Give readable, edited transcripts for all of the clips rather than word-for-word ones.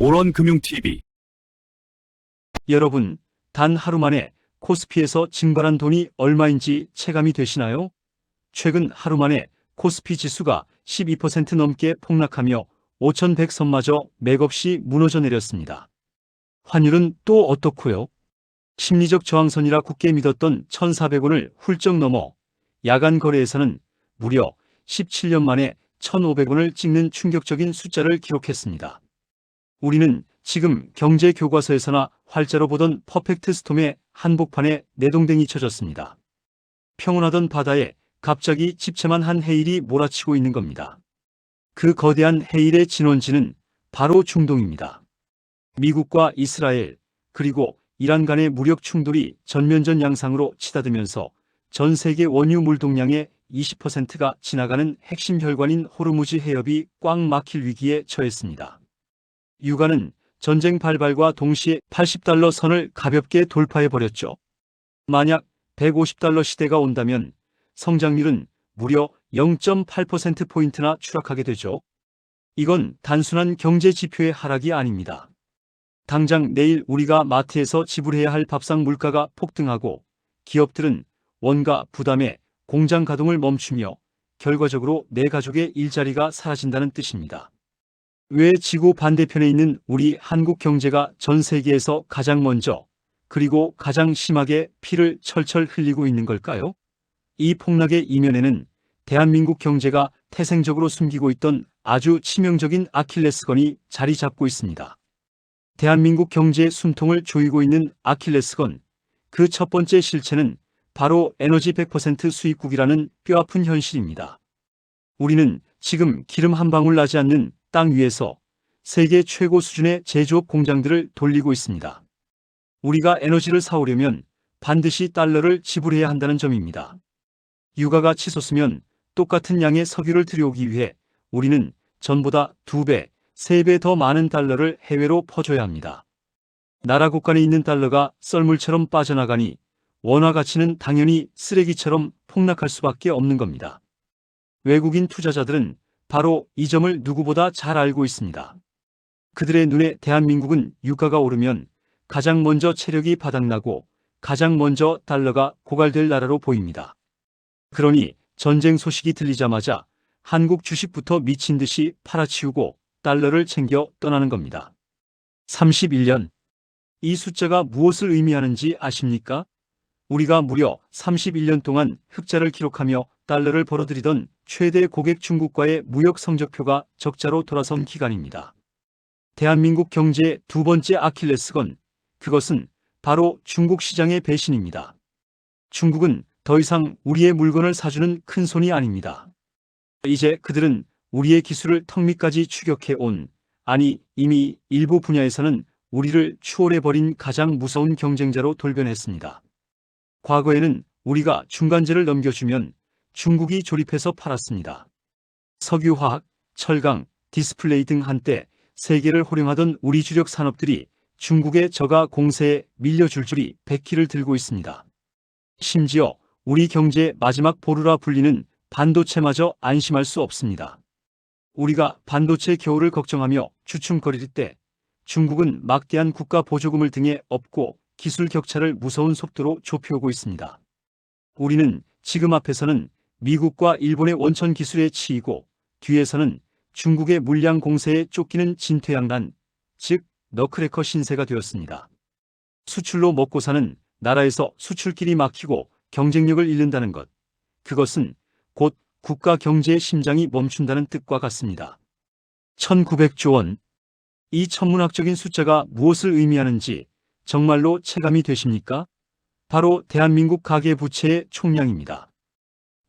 오런금융TV. 여러분, 단 하루 만에 코스피에서 증발한 돈이 얼마인지 체감이 되시나요? 최근 하루 만에 코스피 지수가 12% 넘게 폭락하며 5,100선마저 맥없이 무너져 내렸습니다. 환율은 또 어떻고요? 심리적 저항선이라 굳게 믿었던 1,400원을 훌쩍 넘어 야간 거래에서는 무려 17년 만에 1,500원을 찍는 충격적인 숫자를 기록했습니다. 우리는 지금 경제 교과서에서나 활자로 보던 퍼펙트 스톰의 한복판에 내동댕이 쳐졌습니다. 평온하던 바다에 갑자기 집채만 한 해일이 몰아치고 있는 겁니다. 그 거대한 해일의 진원지는 바로 중동입니다. 미국과 이스라엘 그리고 이란 간의 무력 충돌이 전면전 양상으로 치닫으면서 전 세계 원유 물동량의 20%가 지나가는 핵심 혈관인 호르무즈 해협이 꽉 막힐 위기에 처했습니다. 유가는 전쟁 발발과 동시에 $80 선을 가볍게 돌파해버렸죠. 만약 $150 시대가 온다면 성장률은 무려 0.8%포인트나 추락하게 되죠. 이건 단순한 경제 지표의 하락이 아닙니다. 당장 내일 우리가 마트에서 지불해야 할 밥상 물가가 폭등하고 기업들은 원가 부담에 공장 가동을 멈추며 결과적으로 내 가족의 일자리가 사라진다는 뜻입니다. 왜 지구 반대편에 있는 우리 한국 경제가 전 세계에서 가장 먼저 그리고 가장 심하게 피를 철철 흘리고 있는 걸까요? 이 폭락의 이면에는 대한민국 경제가 태생적으로 숨기고 있던 아주 치명적인 아킬레스건이 자리 잡고 있습니다. 대한민국 경제의 숨통을 조이고 있는 아킬레스건, 그 첫 번째 실체는 바로 에너지 100% 수입국이라는 뼈아픈 현실입니다. 우리는 지금 기름 한 방울 나지 않는 땅 위에서 세계 최고 수준의 제조업 공장들을 돌리고 있습니다. 우리가 에너지를 사오려면 반드시 달러를 지불해야 한다는 점입니다. 유가가 치솟으면 똑같은 양의 석유를 들여오기 위해 우리는 전보다 2배, 3배 더 많은 달러를 해외로 퍼줘야 합니다. 나라 곳간에 있는 달러가 썰물처럼 빠져나가니 원화 가치는 당연히 쓰레기처럼 폭락할 수밖에 없는 겁니다. 외국인 투자자들은 바로 이 점을 누구보다 잘 알고 있습니다. 그들의 눈에 대한민국은 유가가 오르면 가장 먼저 체력이 바닥나고 가장 먼저 달러가 고갈될 나라로 보입니다. 그러니 전쟁 소식이 들리자마자 한국 주식부터 미친 듯이 팔아치우고 달러를 챙겨 떠나는 겁니다. 31년. 이 숫자가 무엇을 의미하는지 아십니까? 우리가 무려 31년 동안 흑자를 기록하며 달러를 벌어들이던 최대 고객 중국과의 무역 성적표가 적자로 돌아선 기간입니다. 대한민국 경제의 두 번째 아킬레스건, 그것은 바로 중국 시장의 배신입니다. 중국은 더 이상 우리의 물건을 사주는 큰손이 아닙니다. 이제 그들은 우리의 기술을 턱 밑까지 추격해 온, 아니 이미 일부 분야에서는 우리를 추월해버린 가장 무서운 경쟁자로 돌변했습니다. 과거에는 우리가 중간재를 넘겨주면 중국이 조립해서 팔았습니다. 석유화학, 철강, 디스플레이 등 한때 세계를 호령하던 우리 주력 산업들이 중국의 저가 공세에 밀려 줄줄이 백기를 들고 있습니다. 심지어 우리 경제의 마지막 보루라 불리는 반도체마저 안심할 수 없습니다. 우리가 반도체 겨울을 걱정하며 주춤거릴 때 중국은 막대한 국가 보조금을 등에 업고 기술 격차를 무서운 속도로 좁혀오고 있습니다. 우리는 지금 앞에서는 미국과 일본의 원천 기술에 치이고 뒤에서는 중국의 물량 공세에 쫓기는 진퇴양난, 즉 너크래커 신세가 되었습니다. 수출로 먹고 사는 나라에서 수출길이 막히고 경쟁력을 잃는다는 것, 그것은 곧 국가 경제의 심장이 멈춘다는 뜻과 같습니다. 1900조 원. 이 천문학적인 숫자가 무엇을 의미하는지 정말로 체감이 되십니까? 바로 대한민국 가계부채의 총량입니다.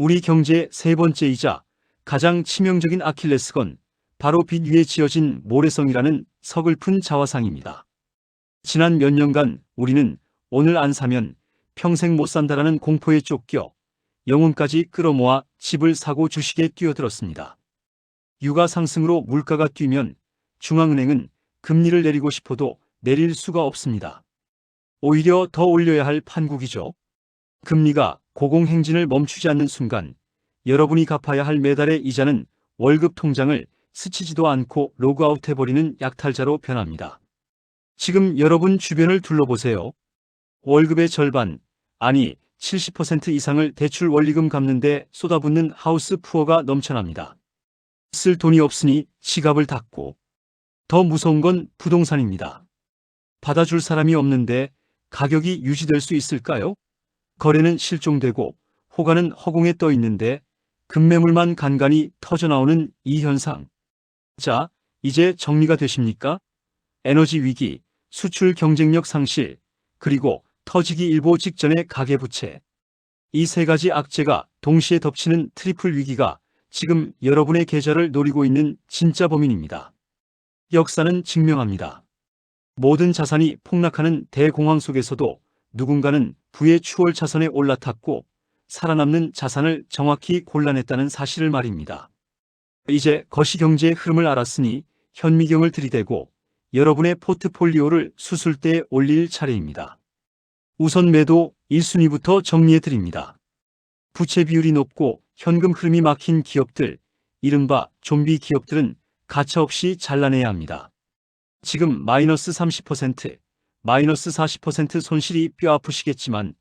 우리 경제의 세 번째이자 가장 치명적인 아킬레스건, 바로 빚 위에 지어진 모래성이라는 서글픈 자화상입니다. 지난 몇 년간 우리는 오늘 안 사면 평생 못 산다라는 공포에 쫓겨 영혼까지 끌어모아 집을 사고 주식에 뛰어들었습니다. 유가 상승으로 물가가 뛰면 중앙은행은 금리를 내리고 싶어도 내릴 수가 없습니다. 오히려 더 올려야 할 판국이죠. 금리가 고공행진을 멈추지 않는 순간 여러분이 갚아야 할 매달의 이자는 월급 통장을 스치지도 않고 로그아웃해버리는 약탈자로 변합니다. 지금 여러분 주변을 둘러보세요. 월급의 절반, 아니 70% 이상을 대출 원리금 갚는데 쏟아붓는 하우스 푸어가 넘쳐납니다. 쓸 돈이 없으니 지갑을 닫고. 더 무서운 건 부동산입니다. 받아줄 사람이 없는데 가격이 유지될 수 있을까요? 거래는 실종되고 호가는 허공에 떠 있는데 급매물만 간간히 터져나오는 이 현상. 자, 이제 정리가 되십니까? 에너지 위기, 수출 경쟁력 상실, 그리고 터지기 일보 직전의 가계부채. 이 세 가지 악재가 동시에 덮치는 트리플 위기가 지금 여러분의 계좌를 노리고 있는 진짜 범인입니다. 역사는 증명합니다. 모든 자산이 폭락하는 대공황 속에서도 누군가는 부의 추월 차선에 올라탔고 살아남는 자산을 정확히 골라냈다는 사실을 말입니다. 이제 거시경제의 흐름을 알았으니 현미경을 들이대고 여러분의 포트폴리오를 수술대에 올릴 차례입니다. 우선 매도 1순위부터 정리해 드립니다. 부채 비율이 높고 현금 흐름이 막힌 기업들, 이른바 좀비 기업들은 가차없이 잘라내야 합니다. 지금 마이너스 30%, 마이너스 40% 손실이 뼈 아프시겠지만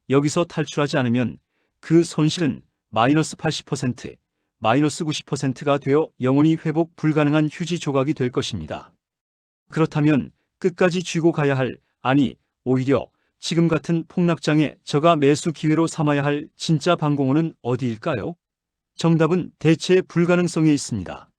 여기서 탈출하지 않으면 그 손실은 마이너스 80%, 마이너스 90%가 되어 영원히 회복 불가능한 휴지 조각이 될 것입니다. 그렇다면 끝까지 쥐고 가야 할, 아니 오히려 지금 같은 폭락장에 저가 매수 기회로 삼아야 할 진짜 방공호는 어디일까요? 정답은 대체 불가능성에 있습니다.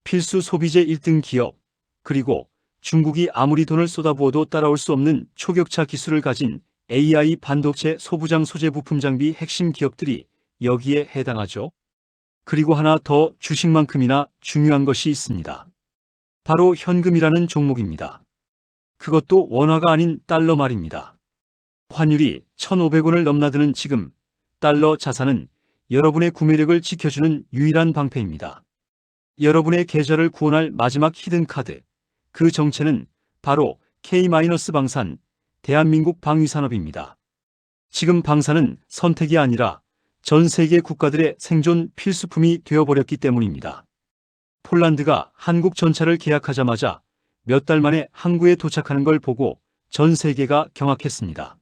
필수 소비재 1등 기업, 그리고 중국이 아무리 돈을 쏟아부어도 따라올 수 없는 초격차 기술을 가진 AI 반도체 소부장 소재 부품 장비 핵심 기업들이 여기에 해당하죠. 그리고 하나 더 주식만큼이나 중요한 것이 있습니다. 바로 현금이라는 종목입니다. 그것도 원화가 아닌 달러 말입니다. 환율이 1,500원을 넘나드는 지금 달러 자산은 여러분의 구매력을 지켜주는 유일한 방패입니다. 여러분의 계좌를 구원할 마지막 히든카드, 그 정체는 바로 K-방산, 대한민국 방위산업입니다. 지금 방산은 선택이 아니라 전 세계 국가들의 생존 필수품이 되어버렸기 때문입니다. 폴란드가 한국 전차를 계약하자마자 몇 달 만에 항구에 도착하는 걸 보고 전 세계가 경악했습니다.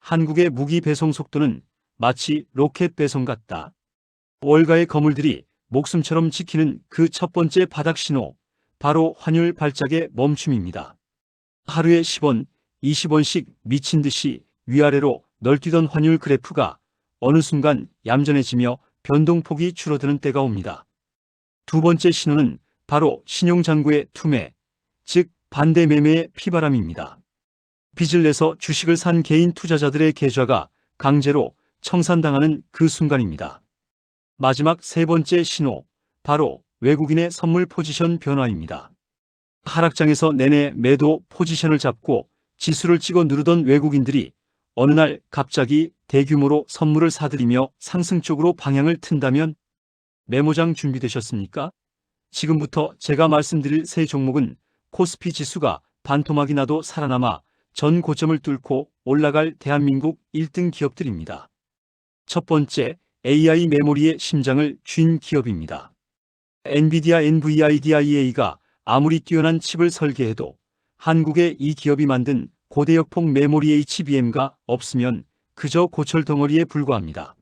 한국의 무기 배송 속도는 마치 로켓 배송 같다. 월가의 거물들이 목숨처럼 지키는 그 첫 번째 바닥 신호, 바로 환율 발작의 멈춤입니다. 하루에 10원, 20원씩 미친 듯이 위아래로 널뛰던 환율 그래프가 어느 순간 얌전해지며 변동폭이 줄어드는 때가 옵니다. 두 번째 신호는 바로 신용잔고의 투매, 즉 반대 매매의 피바람입니다. 빚을 내서 주식을 산 개인 투자자들의 계좌가 강제로 청산당하는 그 순간입니다. 마지막 세 번째 신호, 바로 외국인의 선물 포지션 변화입니다. 하락장에서 내내 매도 포지션을 잡고 지수를 찍어 누르던 외국인들이 어느 날 갑자기 대규모로 선물을 사들이며 상승 쪽으로 방향을 튼다면 메모장 준비되셨습니까? 지금부터 제가 말씀드릴 세 종목은 코스피 지수가 반토막이 나도 살아남아 전 고점을 뚫고 올라갈 대한민국 1등 기업들입니다. 첫 번째, AI 메모리의 심장을 쥔 기업입니다. 엔비디아 NVIDIA가 아무리 뛰어난 칩을 설계해도 한국의 이 기업이 만든 고대역폭 메모리 HBM가 없으면 그저 고철 덩어리에 불과합니다.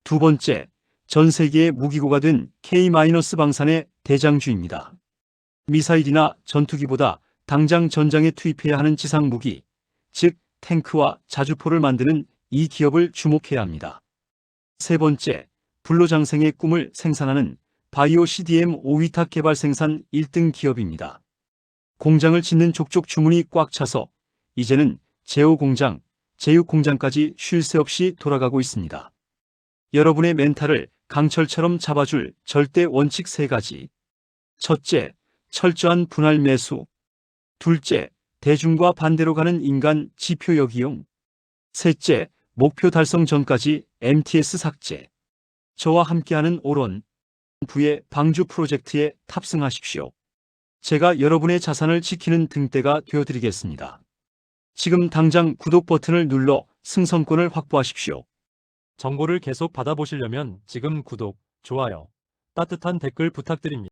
두 번째, 전 세계의 무기고가 된 K-방산의 대장주입니다. 미사일이나 전투기보다 당장 전장에 투입해야 하는 지상 무기, 즉 탱크와 자주포를 만드는 이 기업을 주목해야 합니다. 세 번째, 불로장생의 꿈을 생산하는 바이오 CDM 5위탁 개발 생산 1등 기업입니다. 공장을 짓는 족족 주문이 꽉 차서 이제는 제호 공장, 제육 공장까지 쉴 새 없이 돌아가고 있습니다. 여러분의 멘탈을 강철처럼 잡아줄 절대 원칙 세 가지. 첫째, 철저한 분할 매수. 둘째, 대중과 반대로 가는 인간 지표역 이용. 셋째, 목표 달성 전까지 MTS 삭제. 저와 함께하는 오론 부의 방주 프로젝트에 탑승하십시오. 제가 여러분의 자산을 지키는 등대가 되어드리겠습니다. 지금 당장 구독 버튼을 눌러 승선권을 확보하십시오. 정보를 계속 받아보시려면 지금 구독, 좋아요, 따뜻한 댓글 부탁드립니다.